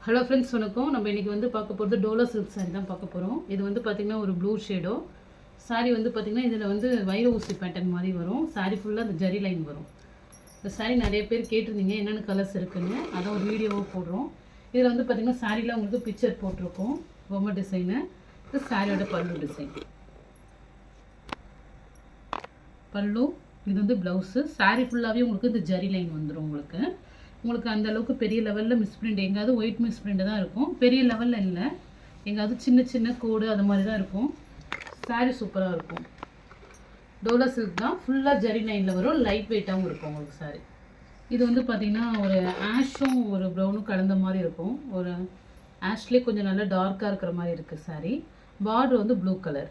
Hello friends, வணக்கம். நம்ம இன்றைக்கி வந்து பார்க்க போகிறது டோலா சில்க் சாரீ தான் பார்க்க போகிறோம். இது வந்து பார்த்திங்கன்னா ஒரு ப்ளூ ஷேடோ சாரீ வந்து பார்த்திங்கன்னா இதில் வந்து வைர ஊசி பேட்டர்ன் மாதிரி வரும். சாரீ ஃபுல்லாக அந்த ஜரி லைன் வரும். இந்த சாரீ நிறைய பேர் கேட்டிருந்தீங்க என்னென்ன கலர்ஸ் இருக்குன்னு, அதான் ஒரு வீடியோவாக போடுறோம். இதில் வந்து பார்த்திங்கன்னா சாரியில் உங்களுக்கு பிக்சர் போட்டிருக்கோம், பொம்மை டிசைனு. இது சாரியோட பல்லு டிசைன். பல்லு இது வந்து ப்ளவுஸு. சாரீ ஃபுல்லாகவே உங்களுக்கு இந்த ஜரி லைன் வந்துடும். உங்களுக்கு அந்த அளவுக்கு பெரிய லெவலில் மிஸ்பிரிண்ட், எங்கேயாவது ஒயிட் மிஸ்பிரிண்ட் தான் இருக்கும், பெரிய லெவலில் இல்லை. எங்கேயாவது சின்ன சின்ன கோடு அது மாதிரி தான் இருக்கும். சாரீ சூப்பராக இருக்கும். டோலா சில்க் தான், ஃபுல்லாக ஜரி லைனில் வரும். லைட் வெயிட்டாகவும் இருக்கும் உங்களுக்கு சாரீ. இது வந்து பார்த்திங்கன்னா ஒரு ஆஷும் ஒரு ப்ரௌனும் கலந்த மாதிரி இருக்கும். ஒரு ஆஷ்லேயே கொஞ்சம் நல்லா டார்க்காக இருக்கிற மாதிரி இருக்குது சாரீ. பார்டர் வந்து ப்ளூ கலர்.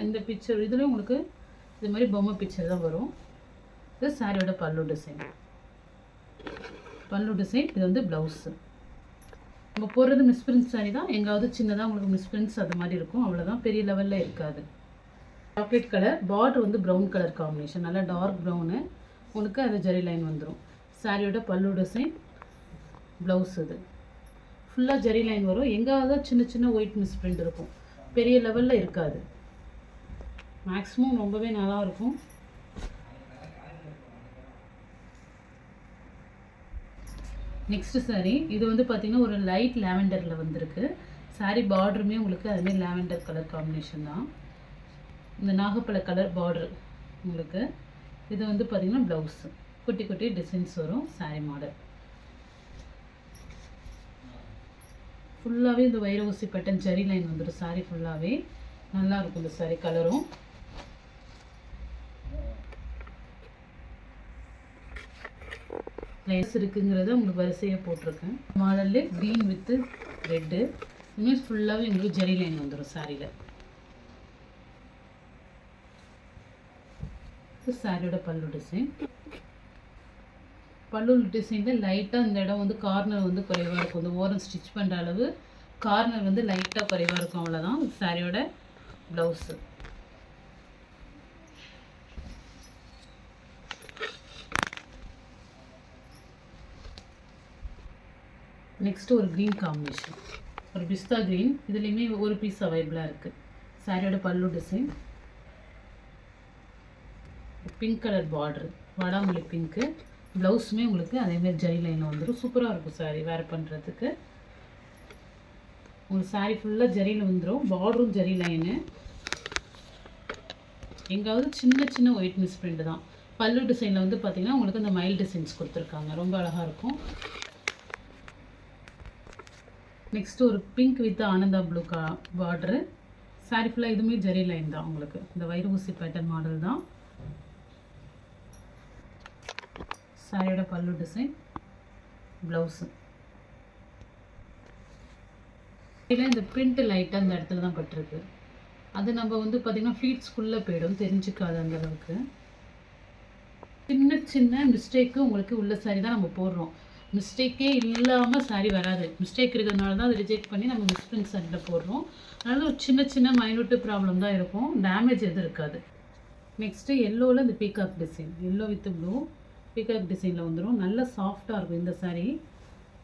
இந்த பிக்சர் இதுலேயும் உங்களுக்கு இது மாதிரி பொம்மை பிக்சர் தான் வரும். இது சாரியோட பல்லு டிசைன். பல்லு டிசைன். இது வந்து ப்ளவுஸு. நம்ம போடுறது மிஸ்பிரிண்ட் சாரீ தான், எங்காவது சின்னதாக உங்களுக்கு மிஸ்பிரிண்ட்ஸ் அது மாதிரி இருக்கும், அவ்வளோதான், பெரிய லெவலில் இருக்காது. சாக்லேட் கலர், பார்டர் வந்து ப்ரௌன் கலர் காம்பினேஷன், நல்லா டார்க் ப்ரௌனு. உங்களுக்கு அது ஜரி லைன் வந்துடும். சாரியோட பல்லு டிசைன், ப்ளவுஸ். இது ஃபுல்லாக ஜரி லைன் வரும். எங்காவது சின்ன சின்ன ஒயிட் மிஸ்பிரிண்ட் இருக்கும், பெரிய லெவலில் இருக்காது. மேக்ஸிமம் ரொம்பவே நல்லாயிருக்கும். நெக்ஸ்ட்டு சாரீ இது வந்து பார்த்திங்கன்னா ஒரு லைட் லேவெண்டரில் வந்திருக்கு. சாரீ பார்டருமே உங்களுக்கு அதுமாரி லேவெண்டர் கலர் காம்பினேஷன் தான். இந்த நாகப்பழ கலர் பார்டர் உங்களுக்கு. இது வந்து பார்த்திங்கன்னா ப்ளவுஸு, குட்டி குட்டி டிசைன்ஸ் வரும். சாரீ மாடல் ஃபுல்லாகவே இந்த வைர ஊசி பேட்டர்ன் ஜரி லைன் வந்துடும். சாரீ ஃபுல்லாகவே நல்லாயிருக்கும் இந்த சாரீ கலரும். லைன்ஸ் இருக்குங்கிறத உங்களுக்கு வரிசையாக போட்டிருக்கேன். மாடல்லே க்ரீன் வித்து ரெட்டு, இதுமாரி ஃபுல்லாகவே உங்களுக்கு ஜரி லைன் வந்துடும் சாரியில். இது சாரியோட பல்லு டிசைன். பல்லு டிசைனில் லைட்டாக இந்த இடம் வந்து கார்னர் வந்து குறைவாக இருக்கும். இந்த ஓரம் ஸ்டிச் பண்ணுற அளவு கார்னர் வந்து லைட்டாக குறைவாக இருக்கும், அவ்வளோதான். சாரியோட ப்ளவுஸு. நெக்ஸ்ட்டு ஒரு க்ரீன் காம்பினேஷன், ஒரு பிஸ்தா க்ரீன். இதுலேயுமே ஒரு பீஸ் அவைலபிளாக இருக்குது. சாரியோட பல்லு டிசைன், பிங்க் கலர் பார்டரு, வாடாமல்லி பிங்க்கு. ப்ளவுஸுமே உங்களுக்கு அதேமாதிரி ஜரி லைனில் வந்துடும். சூப்பராக இருக்கும் சாரீ வேர் பண்ணுறதுக்கு. உங்களுக்கு சாரீ ஃபுல்லாக ஜரியில் வந்துடும். பார்டரும் ஜரி லைனு. எங்காவது சின்ன சின்ன ஒயிட் மிஸ் பிரிண்ட் தான். பல்லு டிசைனில் வந்து பார்த்திங்கன்னா உங்களுக்கு இந்த மைல் டிசைன்ஸ் கொடுத்துருக்காங்க, ரொம்ப அழகாக இருக்கும். நெக்ஸ்ட்டு ஒரு pink with Ananda blue border. Sari ஃபுல்லாக இதுவுமே ஜரி லைன் தான் உங்களுக்கு. இந்த வைர ஊசி பேட்டர்ன் மாடல் தான். சாரியோட பல்லு டிசைன், ப்ளவுஸு. இதில் இந்த பிரிண்ட் லைட்டாக இந்த இடத்துல தான் பட்டிருக்கு. அது நம்ம வந்து பார்த்திங்கன்னா ஃபீட்ஸ்குள்ளே போயிடும், தெரிஞ்சுக்காது அந்தளவுக்கு. சின்ன சின்ன மிஸ்டேக்கு உங்களுக்கு உள்ள சாரீ தான் நம்ம போடுறோம். மிஸ்டேக்கே இல்லாமல் சாரீ வராது. மிஸ்டேக் இருக்கிறதுனால தான் அதை ரிஜெக்ட் பண்ணி நம்ம மிஸ்பிரிண்ட் சாரியில் போடுறோம். அதனால் ஒரு சின்ன சின்ன மைனூட்டு ப்ராப்ளம் தான் இருக்கும், டேமேஜ் எதுவும் இருக்காது. நெக்ஸ்ட்டு எல்லோவில் இந்த peacock design, yellow with blue peacock டிசைனில் வந்துடும். நல்லா சாஃப்டாக இருக்கும் இந்த சாரீ.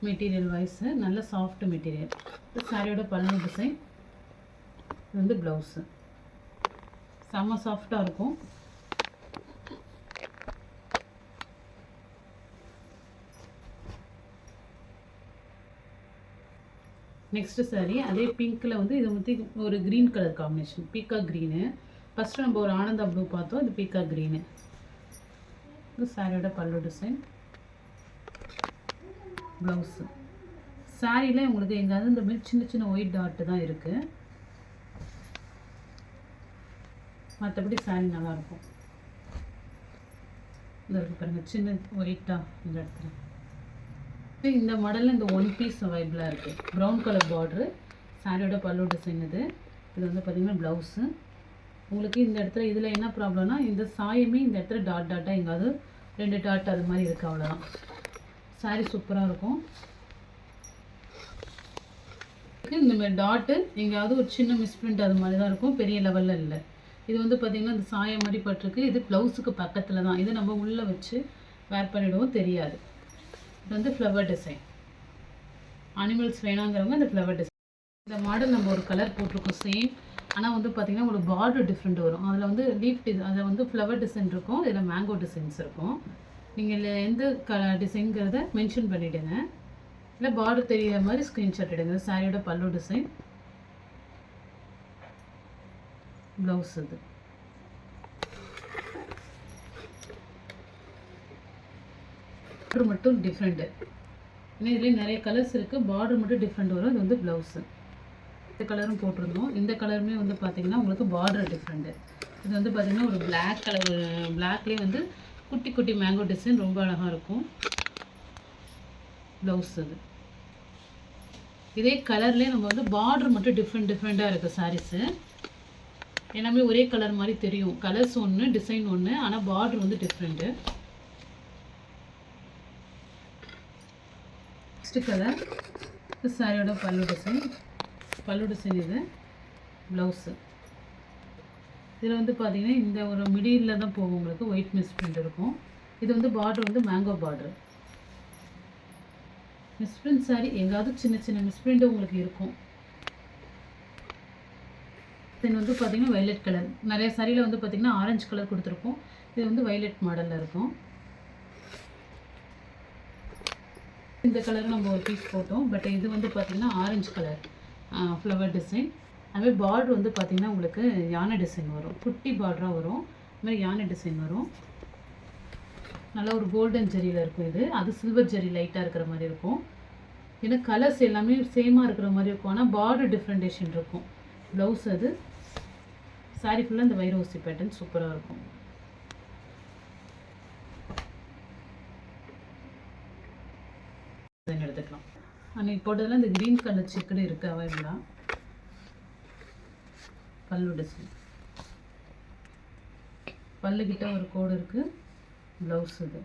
மெட்டீரியல் வைஸு நல்ல சாஃப்ட் மெட்டீரியல். இந்த சாரியோட பல்லு டிசைன், இது வந்து ப்ளவுஸு. செம்ம சாஃப்டாக இருக்கும். நெக்ஸ்ட்டு சாரீ அதே பிங்க்கில் வந்து இது வந்து ஒரு green colour combination, peacock green. First நம்ம ஒரு ஆனந்தா ப்ளூ பார்த்தோம், இது பீகாக் க்ரீனு. இது சாரியோட பல்லு டிசைன், ப்ளவுஸு. சாரியில் உங்களுக்கு எங்கேயாவது இந்த மாதிரி சின்ன சின்ன ஒயிட் டாட்டு தான் இருக்குது, மற்றபடி சாரீ நல்லாயிருக்கும். இந்த இருக்குது பாருங்கள், சின்ன ஒயிட்டாக இந்த இடத்துல. இந்த மாடலில் இந்த ஒன் பீஸ் அவைலபிளாக இருக்குது. ப்ரௌன் கலர் பார்டரு, சாரியோட பல்லு டிசைன். இது வந்து பார்த்திங்கன்னா ப்ளவுஸு. உங்களுக்கு இந்த இடத்துல இதில் என்ன ப்ராப்ளம்னா இந்த சாயமே இந்த இடத்துல டாட் டாட்டாக எங்காவது 2 டாட் அது மாதிரி இருக்குது, அவ்வளோதான். சாரீ சூப்பராக இருக்கும். இந்த மாதிரி டாட்டு எங்கேயாவது ஒரு சின்ன மிஸ்பிரிண்ட் அது மாதிரி தான் இருக்கும், பெரிய லெவலில் இல்லை. இது வந்து பார்த்திங்கன்னா இந்த சாயம் மாதிரி பட்டிருக்கு. இது ப்ளவுஸுக்கு பக்கத்தில் தான். இது நம்ம உள்ளே வச்சு வேர் பண்ணிவிடுவோம், தெரியாது. இது வந்து ஃப்ளவர் டிசைன். அனிமல்ஸ் வேணாங்கிறவங்க அந்த ஃப்ளவர் டிசைன். இந்த மாடல் நம்ம ஒரு கலர் போட்டிருக்கோம் சேம். ஆனால் வந்து பார்த்திங்கன்னா ஒரு பார்டர் டிஃப்ரெண்ட் வரும். அதில் வந்து அதில் வந்து ஃப்ளவர் டிசைன் இருக்கும், இதில் மேங்கோ டிசைன்ஸ் இருக்கும். நீங்கள் எந்த டிசைன்கிறத மென்ஷன் பண்ணிவிடுங்க. இல்லை பார்டர் தெரிகிற மாதிரி ஸ்க்ரீன்ஷாட் எடுங்க. சாரியோட பல்லு டிசைன், ப்ளவுஸ் இது. பார்டர் மட்டும் டிஃப்ரெண்ட்டு. ஏன்னா இதுலேயே நிறைய கலர்ஸ் இருக்குது, பார்டர் மட்டும் டிஃப்ரெண்ட் வரும். இது வந்து ப்ளவுஸு. இந்த கலரும் போட்டிருந்தோம். இந்த கலருமே வந்து பார்த்திங்கன்னா உங்களுக்கு பார்டர் டிஃப்ரெண்ட்டு. இது வந்து பார்த்திங்கன்னா ஒரு பிளாக் கலர், பிளாக்லேயே வந்து குட்டி குட்டி மேங்கோ டிசைன் ரொம்ப அழகாக இருக்கும். ப்ளவுஸ் இது. இதே கலர்லேயே நம்ம வந்து பார்டர் மட்டும் டிஃப்ரெண்ட்டாக இருக்குது சாரீஸு. எல்லாமே ஒரே கலர் மாதிரி தெரியும். கலர்ஸ் ஒன்று, டிசைன் ஒன்று, ஆனால் பார்டர் வந்து டிஃப்ரெண்ட்டு. நெக்ஸ்ட் கலர் சாரியோட பல்லு டிசைன் இது ப்ளவுஸு. இதில் வந்து பார்த்திங்கன்னா இந்த ஒரு மிடியில் தான் போகும், உங்களுக்கு ஒயிட் மிஸ் பிரிண்ட் இருக்கும். இது வந்து பார்டர் வந்து mango border. Miss print sorry எங்காவது சின்ன சின்ன மிஸ் பிரிண்ட் உங்களுக்கு இருக்கும். தென் வந்து பார்த்திங்கன்னா வைலட் கலர். நிறைய சாரியில் வந்து பார்த்திங்கன்னா ஆரஞ்சு கலர் கொடுத்துருக்கோம். இது வந்து வைலட் மாடலில் இருக்கும். இந்த கலர் நம்ம ஒரு பீஸ் போட்டோம். பட் இது வந்து பார்த்திங்கன்னா ஆரஞ்சு கலர் ஃப்ளவர் டிசைன். அதுமாதிரி பார்டர் வந்து பார்த்திங்கன்னா உங்களுக்கு யானை டிசைன் வரும், குட்டி பார்டராக வரும். இதுமாதிரி யானை டிசைன் வரும். நல்லா ஒரு கோல்டன் ஜெரியில் இருக்கும் இது. அது சில்வர் ஜெரி லைட்டாக இருக்கிற மாதிரி இருக்கும். ஏன்னா கலர்ஸ் எல்லாமே சேமாக இருக்கிற மாதிரி இருக்கும், ஆனால் பார்டர் டிஃப்ரெண்டேஷன் இருக்கும். ப்ளவுஸ் அது. சாரி ஃபுல்லாக இந்த வைரோசி பேட்டர்ன் சூப்பராக இருக்கும். எடுத்துக்கலாம். அன்றைக்கி போட்டதில் இந்த க்ரீன் கலர் செக்குடு இருக்குது அவைலபிளாக. பல்லு டிசைன், பல்லுக்கிட்ட ஒரு கோடு இருக்குது. ப்ளவுஸ் இது.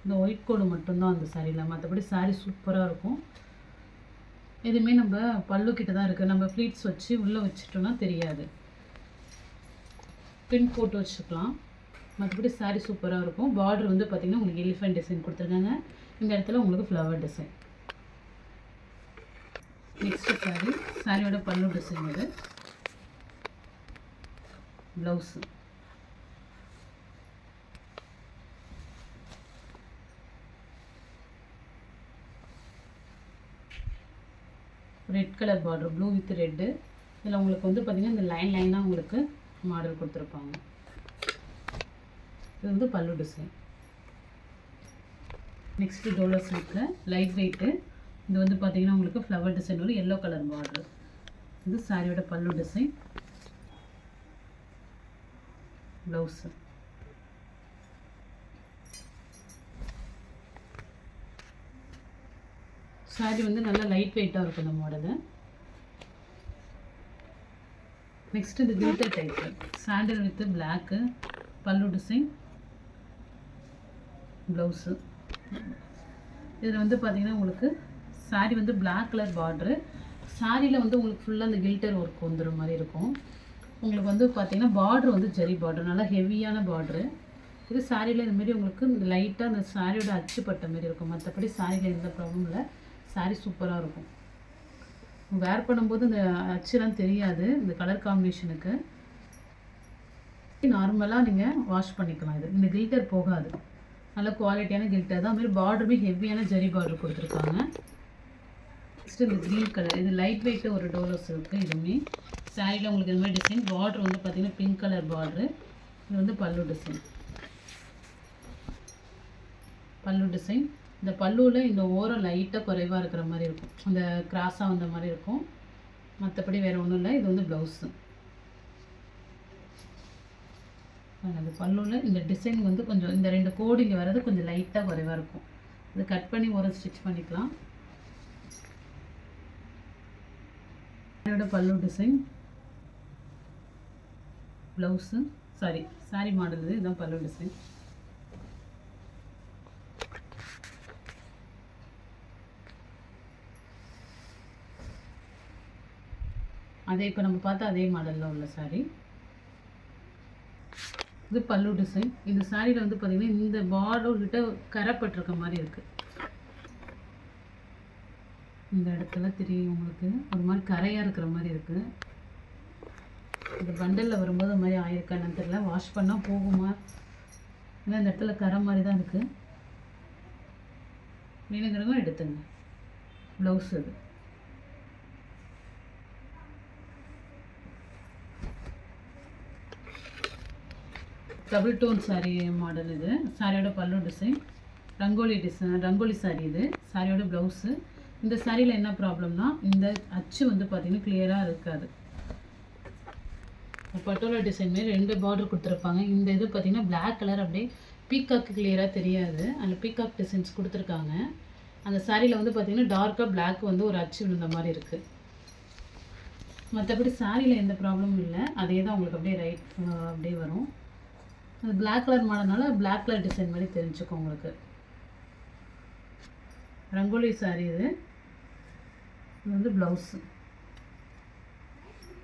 இந்த ஒயிட் கோடு மட்டும்தான் அந்த சாரியில், மற்றபடி சாரி சூப்பராக இருக்கும். எதுவுமே நம்ம பல்லுக்கிட்ட தான் இருக்குது. நம்ம ஃப்ளீட்ஸ் வச்சு உள்ளே வச்சுட்டோன்னா தெரியாது. பின் போட்டு வச்சுக்கலாம். மற்றபடி சாரி சூப்பராக இருக்கும். பார்டர் வந்து பார்த்திங்கன்னா உங்களுக்கு எலிஃபென்ட் டிசைன் கொடுத்துருக்காங்க. இந்த இடத்துல உங்களுக்கு ஃப்ளவர் டிசைன். நெக்ஸ்ட்டு சாரியோட பல்லு டிசைன் இது. Blouse. Red colour border, blue with red. இதில் உங்களுக்கு வந்து பார்த்திங்கன்னா இந்த லைனாக உங்களுக்கு மாடல் கொடுத்துருப்பாங்க. இது வந்து பல்லு டிசைன். நெக்ஸ்ட்டு டோலோ சில்கில் லைட் வெயிட்டு. இது வந்து பார்த்திங்கன்னா உங்களுக்கு ஃப்ளவர் டிசைன் ஒரு எல்லோ கலர் பார்டர். இது சாரியோட பல்லு டிசைன். ப்ளவுஸு. சாரி வந்து நல்லா லைட் வெயிட்டாக இருக்கும் இந்த மாடலு. நெக்ஸ்ட் இந்த glitter type sandal with block, பல்லு டிசைன், ப்ளவுஸு. இதில் வந்து பார்த்திங்கன்னா உங்களுக்கு சாரி வந்து பிளாக் கலர் பார்ட்ரு. சாரியில் வந்து உங்களுக்கு ஃபுல்லாக அந்த கில்டர் ஒர்க் வந்துடுற மாதிரி இருக்கும். உங்களுக்கு வந்து பார்த்திங்கன்னா பார்ட்ரு வந்து ஜெரி பார்ட்ரு, நல்லா ஹெவியான பார்ட்ரு. இது சாரியில் இதுமாரி உங்களுக்கு லைட்டாக அந்த சாரியோட அச்சு பட்ட மாரி இருக்கும். மற்றபடி சாரியில் எந்த ப்ராப்ளமும் இல்லை. சாரி சூப்பராக இருக்கும். வேர் பண்ணும்போது இந்த அச்சுலாம் தெரியாது. இந்த கலர் காம்பினேஷனுக்கு நார்மலாக நீங்கள் வாஷ் பண்ணிக்கலாம். இது இந்த கில்டர் போகாது. நல்ல குவாலிட்டியான கில்டர் தான். அதுமாதிரி பார்டருமே ஹெவியான ஜெரி பார்டர் கொடுத்துருக்காங்க. நெக்ஸ்ட்டு இந்த க்ரீன் கலர், இது லைட் வெயிட்டு ஒரு டோலோஸ் இருக்குது. இதுவுமே சாரியில் உங்களுக்கு இது மாதிரி டிசைன். பார்டர் வந்து பார்த்திங்கன்னா பிங்க் கலர் பார்டரு. இது வந்து பல்லு டிசைன். பல்லு டிசைன். இந்த பல்லுவில் இந்த ஓரம் லைட்டாக குறைவாக இருக்கிற மாதிரி இருக்கும், அந்த கிராஸாக வந்த மாதிரி இருக்கும். மற்றபடி வேறு ஒன்றும் இல்லை. இது வந்து ப்ளவுஸு. அந்த பல்லுவில் இந்த டிசைன் வந்து கொஞ்சம் இந்த 2 கோடு இங்கே வர்றது கொஞ்சம் லைட்டாக குறைவாக இருக்கும். இது கட் பண்ணி ஒரு ஸ்டிச் பண்ணிக்கலாம். இதோட பல்லு டிசைன், ப்ளவுஸு, சாரி மாடல் இது. இதுதான் பல்லு டிசைன். அதே இப்போ நம்ம பார்த்தா அதே மாடலில் உள்ள சாரி. இது பல்லு டிசைன். இந்த சாரியில் வந்து பார்த்தீங்கன்னா இந்த பார்டர் கிட்ட கரைப்பட்டிருக்க மாதிரி இருக்குது. இந்த இடத்துல தெரியும் உங்களுக்கு, ஒரு மாதிரி கரையாக இருக்கிற மாதிரி இருக்குது. இந்த பண்டலில் வரும்போது அது மாதிரி ஆயிருக்கான்னு தெரியல. வாஷ் பண்ணால் போகுமா, ஏன்னா இந்த இடத்துல கரை மாதிரி தான் இருக்குது. வேணுங்கிறவங்க எடுத்துங்க. ப்ளவுஸ் இது. டபுள் டோன் சாரீ மாடல் இது. சாரியோட பல்லு டிசைன், ரங்கோலி சாரீ இது. சாரியோட ப்ளவுஸு. இந்த சாரியில் என்ன ப்ராப்ளம்னா, இந்த அச்சு வந்து பார்த்திங்கன்னா கிளியராக இருக்காது. பட்டோலா டிசைன் மாரி 2 பார்டர் கொடுத்துருப்பாங்க. இந்த இது பார்த்திங்கன்னா பிளாக் கலர், அப்படியே பீகாக்கு கிளியராக தெரியாது. அதில் பீகாக் டிசைன்ஸ் கொடுத்துருக்காங்க. அந்த சாரியில் வந்து பார்த்திங்கன்னா டார்க்காக பிளாக் வந்து ஒரு அச்சு விழுந்த மாதிரி இருக்குது. மற்றபடி சாரியில் எந்த ப்ராப்ளமும் இல்லை. அதே தான் உங்களுக்கு அப்படியே அப்படியே வரும். அது பிளாக் கலர் மாடனால பிளாக் கலர் டிசைன் மாதிரி தெரிஞ்சுக்கும் உங்களுக்கு. ரங்கோலி சாரீ இது. இது வந்து ப்ளவுஸு.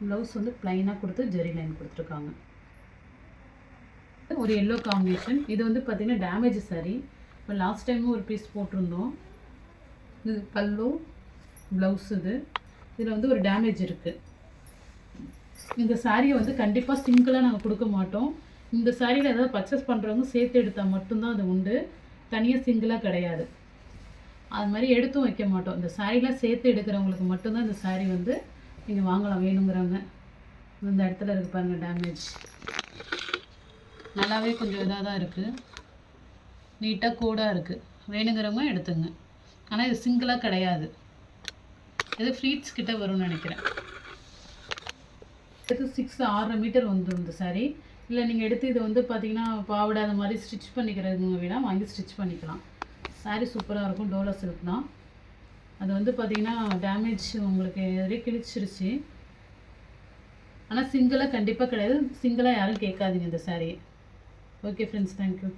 ப்ளவுஸ் வந்து ப்ளைனாக கொடுத்து ஜெரி லைன் கொடுத்துருக்காங்க. ஒரு எல்லோ காம்பினேஷன். இது வந்து பார்த்திங்கன்னா டேமேஜ் சாரீ. இப்போ லாஸ்ட் டைமும் ஒரு பீஸ் போட்டிருந்தோம். இது பல்லு, ப்ளவுஸ் இது. இதில் வந்து ஒரு டேமேஜ் இருக்குது. இந்த சாரியை வந்து கண்டிப்பாக சிங்கிளாக நாங்கள் கொடுக்க மாட்டோம். இந்த சாரியில் ஏதாவது பர்ச்சேஸ் பண்ணுறவங்க சேர்த்து எடுத்தால் மட்டும்தான் அது உண்டு. தனியாக சிங்கிளாக கிடையாது. அது மாதிரி எடுத்தும் வைக்க மாட்டோம். இந்த சாரிலாம் சேர்த்து எடுக்கிறவங்களுக்கு மட்டும்தான் இந்த சாரீ வந்து நீங்கள் வாங்கலாம் வேணுங்கிறவங்க. இந்த இடத்துல இருக்குது பாருங்கள் டேமேஜ். நல்லாவே கொஞ்சம் இதாக தான் இருக்குது. நீட்டாக கூடாக இருக்குது. வேணுங்கிறவங்க எடுத்துங்க. ஆனால் இது சிங்கிளாக கிடையாது. இது ஃப்ளீட்ஸ் கிட்ட வரும்னு நினைக்கிறேன். இது 6.5 மீட்டர் வந்துடும் இந்த சாரீ. இல்லை நீங்கள் எடுத்து இது வந்து பார்த்தீங்கன்னா பாவாடை அது மாதிரி ஸ்டிச் பண்ணிக்கிறவங்க வேணால் வாங்கி ஸ்டிச் பண்ணிக்கலாம். சாரீ சூப்பராக இருக்கும். டோலா சில்க் தான். அது வந்து பார்த்தீங்கன்னா டேமேஜ் உங்களுக்கு எதிரே கிழிச்சிருச்சு. ஆனால் சிங்கிளாக கண்டிப்பாக கிடையாது. சிங்கிளாக யாரும் கேட்காதீங்க இந்த சாரீ. Okay friends, thank you.